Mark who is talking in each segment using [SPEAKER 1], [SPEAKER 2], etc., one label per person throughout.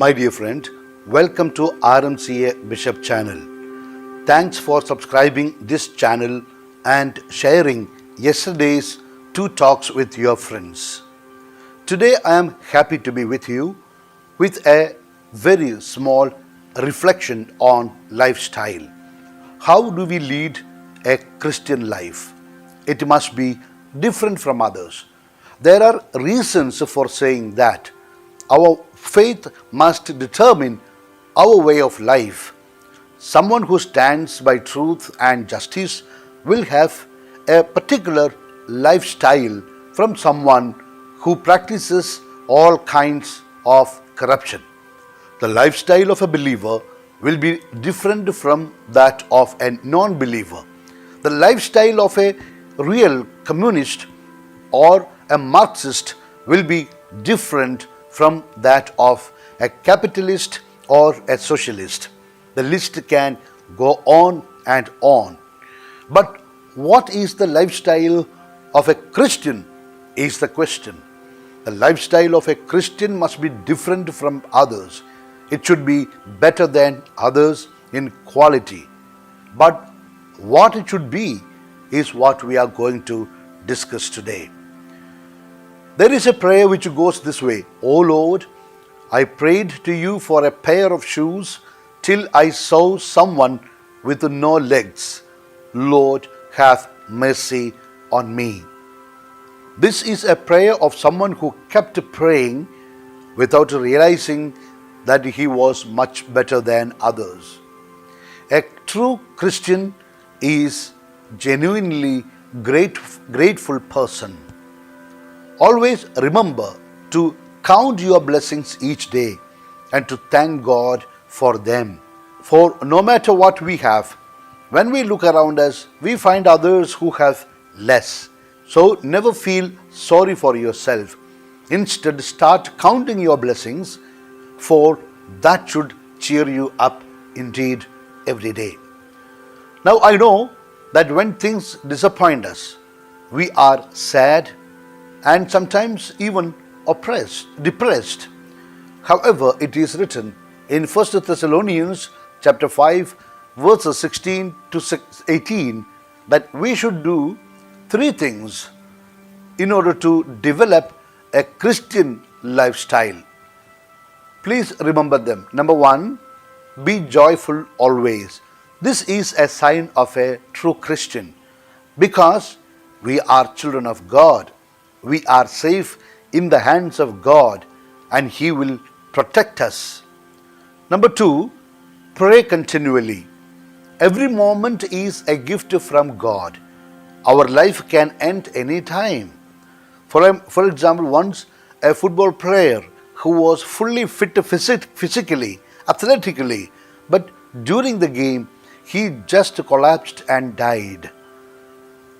[SPEAKER 1] My dear friend, welcome to RMCA Bishop channel. Thanks for subscribing this channel and sharing yesterday's two talks with your friends. Today I am happy to be with you with a very small reflection on lifestyle. How do we lead a Christian life? It must be different from others. There are reasons for saying that. Our faith must determine our way of life. Someone who stands by truth and justice will have a particular lifestyle from someone who practices all kinds of corruption. The lifestyle of a believer will be different from that of a non-believer. The lifestyle of a real communist or a Marxist will be different from that of a capitalist or a socialist. The list can go on and on. But what is the lifestyle of a Christian is the question. The lifestyle of a Christian must be different from others. It should be better than others in quality. But what it should be is what we are going to discuss today. There is a prayer which goes this way: O Lord, I prayed to you for a pair of shoes till I saw someone with no legs. Lord, have mercy on me. This is a prayer of someone who kept praying without realizing that he was much better than others. A true Christian is genuinely grateful person. Always remember to count your blessings each day and to thank God for them. For no matter what we have, when we look around us, we find others who have less. So never feel sorry for yourself. Instead, start counting your blessings, for that should cheer you up indeed every day. Now I know that when things disappoint us, we are sad and sometimes even depressed. However, it is written in 1 Thessalonians chapter 5 verses 16 to 18 that we should do three things in order to develop a Christian lifestyle. Please remember them. Number one, be joyful always. This is a sign of a true Christian because we are children of God. We are safe in the hands of God and He will protect us. Number two, pray continually. Every moment is a gift from God. Our life can end any time. For example, once a football player who was fully fit physically, athletically, but during the game, he just collapsed and died.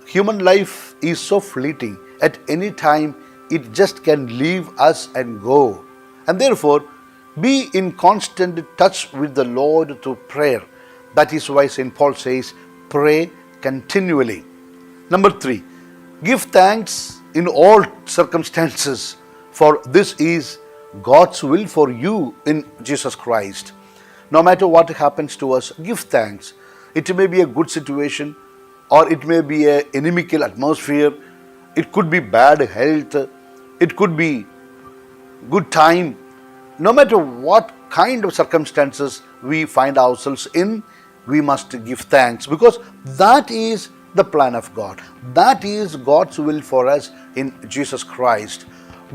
[SPEAKER 1] Human life is so fleeting. At any time, it just can leave us and go. And therefore, be in constant touch with the Lord through prayer. That is why St. Paul says, pray continually. Number three, give thanks in all circumstances, for this is God's will for you in Jesus Christ. No matter what happens to us, give thanks. It may be a good situation, or it may be an inimical atmosphere. It could be bad health. It could be good time. No matter what kind of circumstances we find ourselves in, we must give thanks because that is the plan of God. That is God's will for us in Jesus Christ.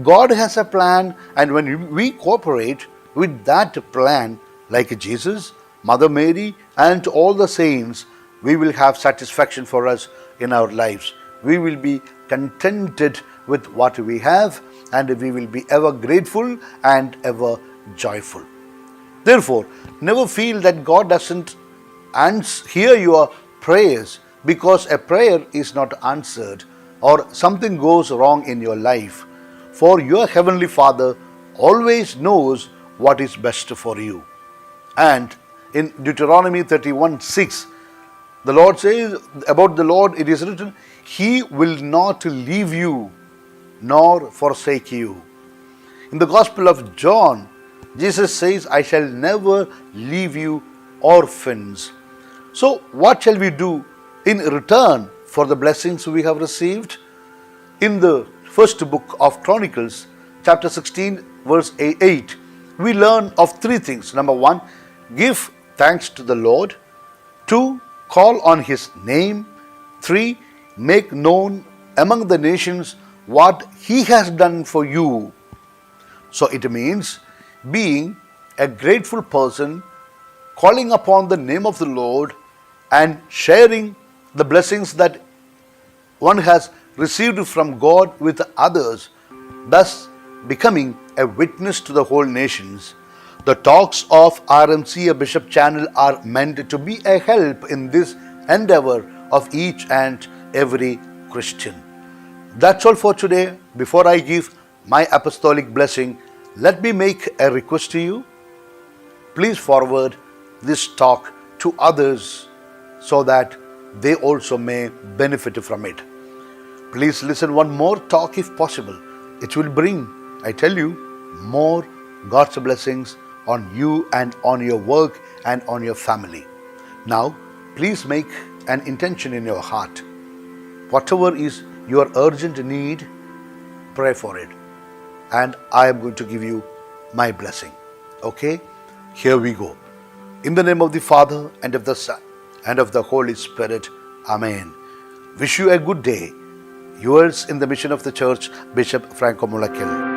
[SPEAKER 1] God has a plan, and when we cooperate with that plan, like Jesus, Mother Mary, and all the saints, we will have satisfaction for us in our lives. We will be contented with what we have, and we will be ever grateful and ever joyful. Therefore, never feel that God doesn't hear your prayers because a prayer is not answered or something goes wrong in your life. For your Heavenly Father always knows what is best for you. And in Deuteronomy 31:6, the Lord says about the Lord, it is written, He will not leave you nor forsake you. In the Gospel of John, Jesus says, I shall never leave you orphans. So, what shall we do in return for the blessings we have received? In the first book of Chronicles, chapter 16, verse 8, we learn of three things. Number one, give thanks to the Lord. Two, call on His name. Three, make known among the nations what He has done for you. So it means being a grateful person, calling upon the name of the Lord and sharing the blessings that one has received from God with others, thus becoming a witness to the whole nations. The talks of RMCA Bishop Channel are meant to be a help in this endeavor of each and every Christian. That's all for today. Before I give my apostolic blessing, let me make a request to you. Please forward this talk to others so that they also may benefit from it. Please listen one more talk if possible. It will bring, I tell you, more God's blessings on you and on your work and on your family. Now, please make an intention in your heart. Whatever is your urgent need, pray for it. And I am going to give you my blessing. Okay? Here we go. In the name of the Father, and of the Son, and of the Holy Spirit. Amen. Wish you a good day. Yours in the mission of the church, Bishop Franco Mulakil.